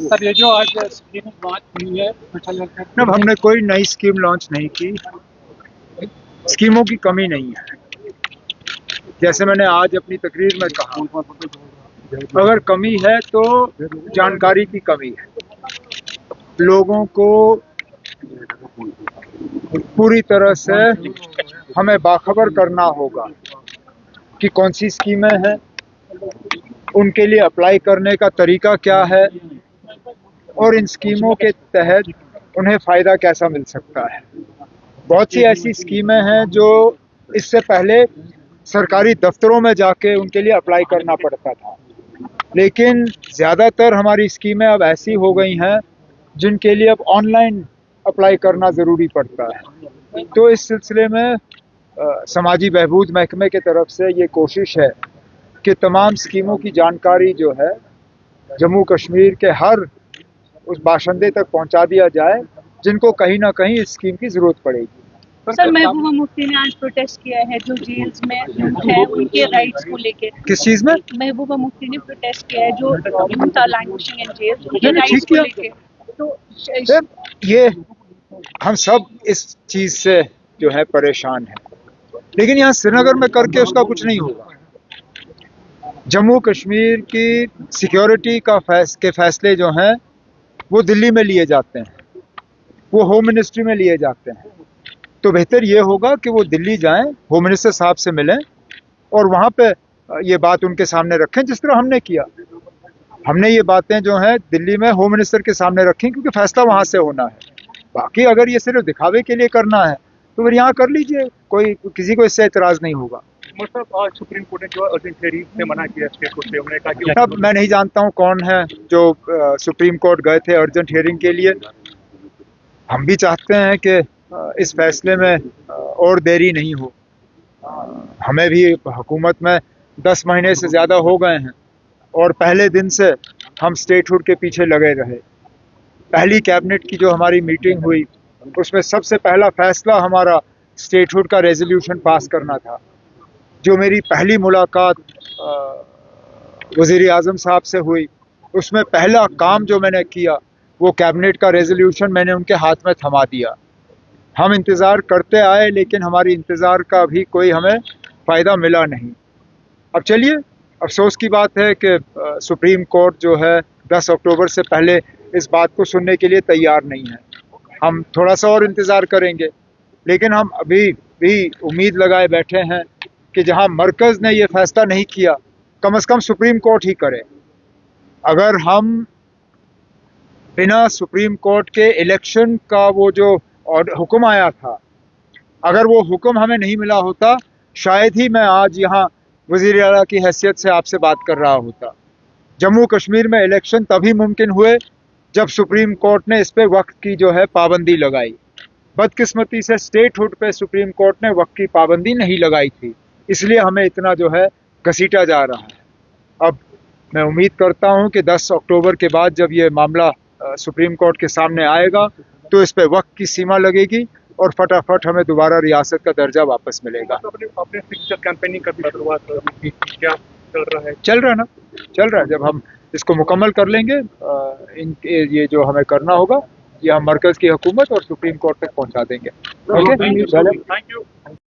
Sir ये जो आज स्कीम लॉन्च हुई है जब हमने कोई नई स्कीम लॉन्च नहीं की, स्कीमों की कमी नहीं है। जैसे मैंने आज अपनी तकरीर में कहा, अगर कमी है तो जानकारी की कमी है। लोगों को पूरी तरह से हमें बाखबर करना होगा कि कौन सी स्कीमें हैं, उनके लिए अप्लाई करने का तरीका क्या है और इन स्कीमों के तहत उन्हें फ़ायदा कैसा मिल सकता है। बहुत सी ऐसी स्कीमें हैं जो इससे पहले सरकारी दफ्तरों में जाके उनके लिए अप्लाई करना पड़ता था, लेकिन ज़्यादातर हमारी स्कीमें अब ऐसी हो गई हैं जिनके लिए अब ऑनलाइन अप्लाई करना ज़रूरी पड़ता है। तो इस सिलसिले में समाजी बहबूद महकमे की तरफ से ये कोशिश है कि तमाम स्कीमों की जानकारी जो है जम्मू कश्मीर के हर उस बाशिंदे तक पहुंचा दिया जाए जिनको कहीं ना कहीं इस स्कीम की ज़रूरत पड़ेगी। सर, महबूबा मुफ्ती ने आज प्रोटेस्ट किया है जो जेल्स में है उनके राइट्स को लेके। किस चीज़ में? महबूबा मुफ्ती ने प्रोटेस्ट किया है जो यूथ आर लैंग्वेजिंग इन जेल्स, उनके राइट्स को लेके। तो ये हम सब इस चीज़ से जो है परेशान हैं, लेकिन यहाँ श्रीनगर में करके उसका कुछ नहीं होगा। जम्मू कश्मीर की सिक्योरिटी के फैसले जो हैं वो दिल्ली में लिए जाते हैं, वो होम मिनिस्ट्री में लिए जाते हैं। तो बेहतर ये होगा कि वो दिल्ली जाएं, होम मिनिस्टर साहब से मिलें और वहाँ पे ये बात उनके सामने रखें, जिस तरह हमने किया। हमने ये बातें जो हैं दिल्ली में होम मिनिस्टर के सामने रखें क्योंकि फैसला वहाँ से होना है। बाकी अगर ये सिर्फ दिखावे के लिए करना है तो फिर यहाँ कर लीजिए, कोई किसी को इससे एतराज़ नहीं होगा। आज सुप्रीम कोर्ट ने जो अर्जेंट हियरिंग से मना किया स्टेट कोर्ट से, उन्होंने कहा कि अब मैं नहीं जानता हूँ कौन है जो सुप्रीम कोर्ट गए थे अर्जेंट हियरिंग के लिए। हम भी चाहते हैं कि इस फैसले में और देरी नहीं हो। हमें भी हुकूमत में 10 महीने से ज़्यादा हो गए हैं और पहले दिन से हम स्टेटहुड के पीछे लगे रहे। पहली कैबिनेट की जो हमारी मीटिंग हुई उसमें सबसे पहला फैसला हमारा स्टेटहुड का रेजोल्यूशन पास करना था। जो मेरी पहली मुलाकात वज़ीर आज़म साहब से हुई उसमें पहला काम जो मैंने किया वो कैबिनेट का रेजोल्यूशन मैंने उनके हाथ में थमा दिया। हम इंतज़ार करते आए लेकिन हमारी इंतज़ार का भी कोई हमें फ़ायदा मिला नहीं। अब चलिए, अफसोस की बात है कि सुप्रीम कोर्ट जो है 10 अक्टूबर से पहले इस बात को सुनने के लिए तैयार नहीं है। हम थोड़ा सा और इंतज़ार करेंगे, लेकिन हम अभी भी उम्मीद लगाए बैठे हैं कि जहां मरकज़ ने ये फैसला नहीं किया, कम से कम सुप्रीम कोर्ट ही करे। अगर हम बिना सुप्रीम कोर्ट के इलेक्शन का वो जो हुक्म आया था, अगर वो हुक्म हमें नहीं मिला होता, शायद ही मैं आज यहाँ वज़ीर आला की हैसियत से आपसे बात कर रहा होता। जम्मू कश्मीर में इलेक्शन तभी मुमकिन हुए जब सुप्रीम कोर्ट ने इस पे वक्त की जो है पाबंदी लगाई। बदकिस्मती से स्टेटहुड पे सुप्रीम कोर्ट ने वक्त की पाबंदी नहीं लगाई थी, इसलिए हमें इतना जो है घसीटा जा रहा है। अब मैं उम्मीद करता हूं कि 10 अक्टूबर के बाद जब ये मामला सुप्रीम कोर्ट के सामने आएगा तो इस पे वक्त की सीमा लगेगी और फटाफट हमें दोबारा रियासत का दर्जा वापस मिलेगा। अपने सिग्नेचर कैंपेनिंग का भी शुरुआत क्या चल रहा है? चल रहा है। जब हम इसको मुकम्मल कर लेंगे, ये जो हमें करना होगा ये हम मरकज़ की हुकूमत और सुप्रीम कोर्ट तक पहुंचा देंगे। Okay, thank you.